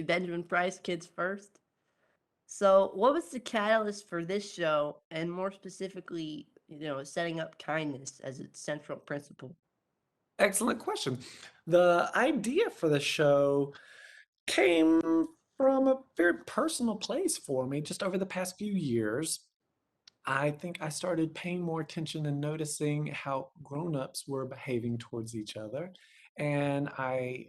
Benjamin Price, Kids First. So, what was the catalyst for this show, and more specifically, setting up kindness as its central principle? Excellent question. The idea for the show came from a very personal place for me just over the past few years. I think I started paying more attention and noticing how grown-ups were behaving towards each other. And I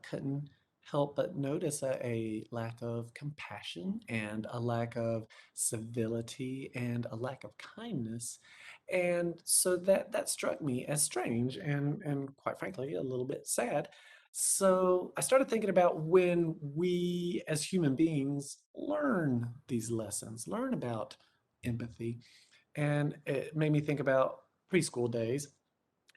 couldn't help but notice a lack of compassion and a lack of civility and a lack of kindness. And so that struck me as strange and quite frankly, a little bit sad. So I started thinking about when we as human beings learn these lessons, learn about empathy, and it made me think about preschool days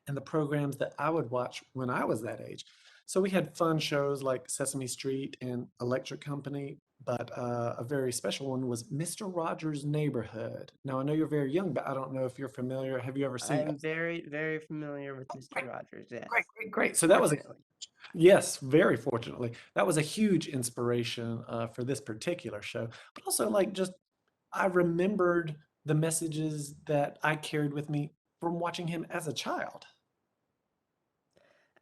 and the programs that I would watch when I was that age. So we had fun shows like Sesame Street and Electric Company, but a very special one was Mr. Rogers' Neighborhood. Now I know you're very young, but I don't know if you're familiar. Have you ever I seen that? am very, very familiar with Oh, Mr. great, Rogers. great, Yes, great, great. So that was a fortunately. yes, very fortunately. That was a huge inspiration for this particular show. But also, like, just I remembered the messages that I carried with me from watching him as a child.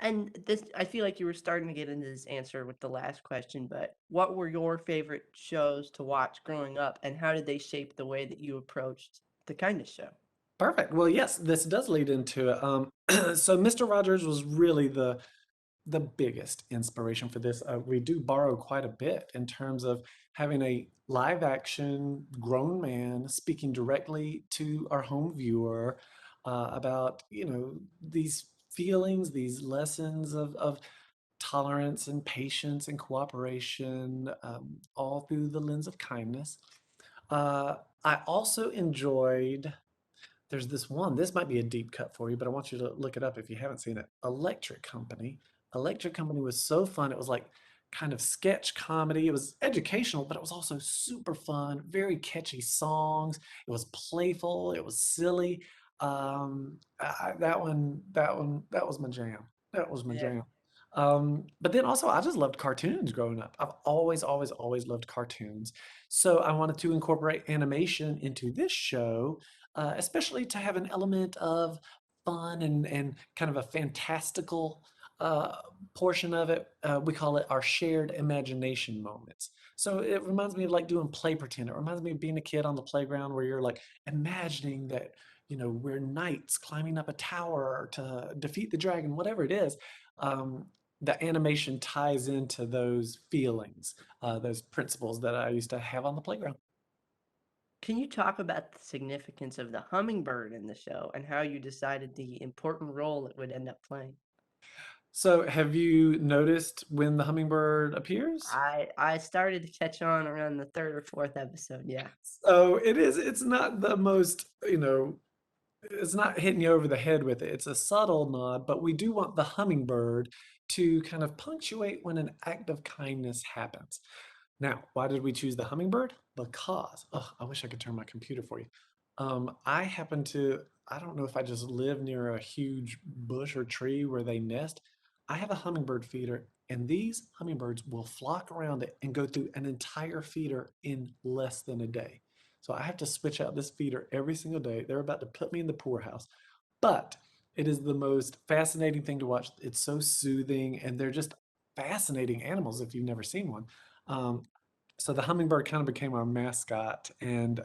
And this, I feel like you were starting to get into this answer with the last question, but what were your favorite shows to watch growing up, and how did they shape the way that you approached the kindness show? Perfect. Well, yes, this does lead into it. So Mr. Rogers was really the biggest inspiration for this. We do borrow quite a bit in terms of having a live action grown man speaking directly to our home viewer about, these feelings, these lessons of tolerance and patience and cooperation, all through the lens of kindness. Uh, I also enjoyed, there's this one, this might be a deep cut for you, but I want you to look it up if you haven't seen it. Electric Company. Electric Company was so fun. It was like kind of sketch comedy. It was educational, but it was also super fun, very catchy songs. It was playful, it was silly. That was my jam. That was my Yeah. jam. But then also, I just loved cartoons growing up. I've always, always, always loved cartoons. So I wanted to incorporate animation into this show, especially to have an element of fun and kind of a fantastical uh, portion of it. We call it our shared imagination moments. So it reminds me of like doing play pretend. It reminds me of being a kid on the playground where you're like imagining that, we're knights climbing up a tower to defeat the dragon, whatever it is. Um, the animation ties into those feelings, those principles that I used to have on the playground. Can you talk about the significance of the hummingbird in the show and how you decided the important role it would end up playing? So, have you noticed when the hummingbird appears? I started to catch on around the third or fourth episode. Yeah. So it's not the most, it's not hitting you over the head with it. It's a subtle nod, but we do want the hummingbird to kind of punctuate when an act of kindness happens. Now, why did we choose the hummingbird? Because, oh, I wish I could turn my computer for you. I happen to, I don't know if I just live near a huge bush or tree where they nest. I have a hummingbird feeder, and these hummingbirds will flock around it and go through an entire feeder in less than a day. So I have to switch out this feeder every single day. They're about to put me in the poorhouse. But it is the most fascinating thing to watch. It's so soothing, and they're just fascinating animals if you've never seen one. Um, so the hummingbird kind of became our mascot, and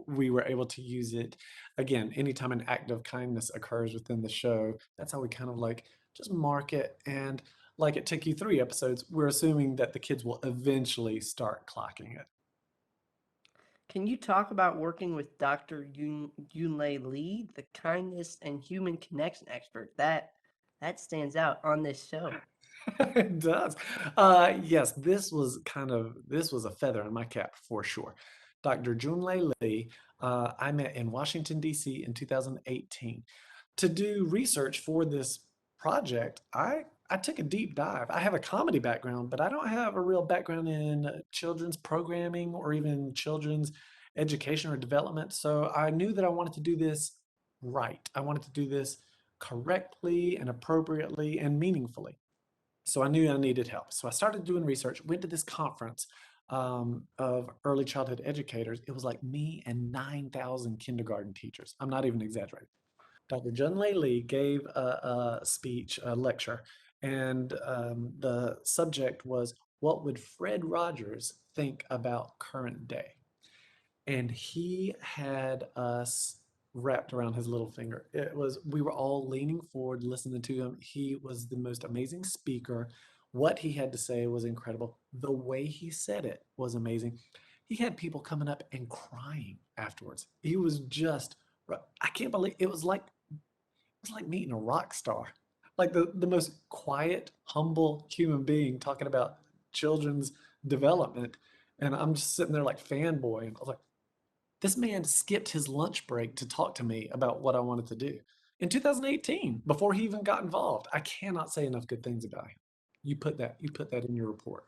we were able to use it again anytime an act of kindness occurs within the show. That's how we kind of like just mark it. And like it took you 3 episodes, we're assuming that the kids will eventually start clocking it. Can you talk about working with Dr. Yunlei Lee, the kindness and human connection expert? That stands out on this show. It does. Yes, this was a feather in my cap for sure. Dr. Junlei Lee, I met in Washington, D.C. in 2018. To do research for this project, I took a deep dive. I have a comedy background, but I don't have a real background in children's programming or even children's education or development. So I knew that I wanted to do this right. I wanted to do this correctly and appropriately and meaningfully. So I knew I needed help. So I started doing research, went to this conference of early childhood educators. It was like me and 9,000 kindergarten teachers. I'm not even exaggerating. Dr. Jun Lei Lee gave a speech, a lecture, and the subject was, what would Fred Rogers think about current day? And he had us wrapped around his little finger. We were all leaning forward, listening to him. He was the most amazing speaker. What he had to say was incredible. The way he said it was amazing. He had people coming up and crying afterwards. He was just, I can't believe it was like meeting a rock star, like the most quiet, humble human being talking about children's development. And I'm just sitting there like fanboy. And I was like, this man skipped his lunch break to talk to me about what I wanted to do in 2018 before he even got involved. I cannot say enough good things about him. You put that in your report.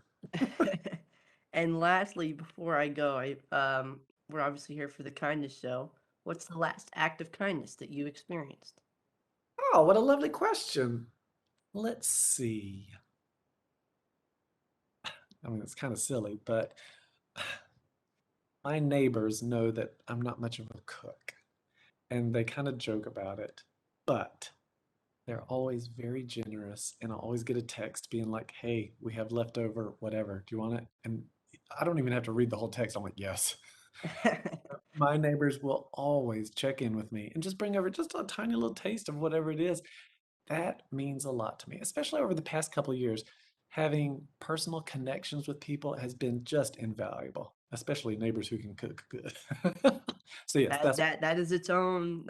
And lastly, before I go, we're obviously here for the kindness show. What's the last act of kindness that you experienced? Oh, what a lovely question. Let's see. I mean, it's kind of silly, but my neighbors know that I'm not much of a cook, and they kind of joke about it, but they're always very generous, and I'll always get a text being like, hey, we have leftover whatever. Do you want it? And I don't even have to read the whole text. I'm like, yes. My neighbors will always check in with me and just bring over just a tiny little taste of whatever it is. That means a lot to me, especially over the past couple of years. Having personal connections with people has been just invaluable, especially neighbors who can cook good. So yes, But yeah, it has its own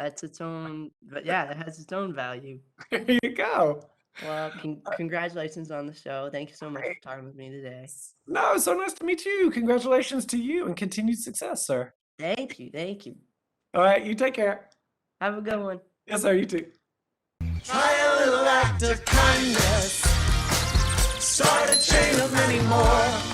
value. there you go. Well, congratulations on the show. Thank you so much for talking with me today. No, so nice to meet you. Congratulations to you and continued success, sir. Thank you. Thank you. All right, you take care. Have a good one. Yes, sir, you too. Try a little act of kindness. Start a chain of many more.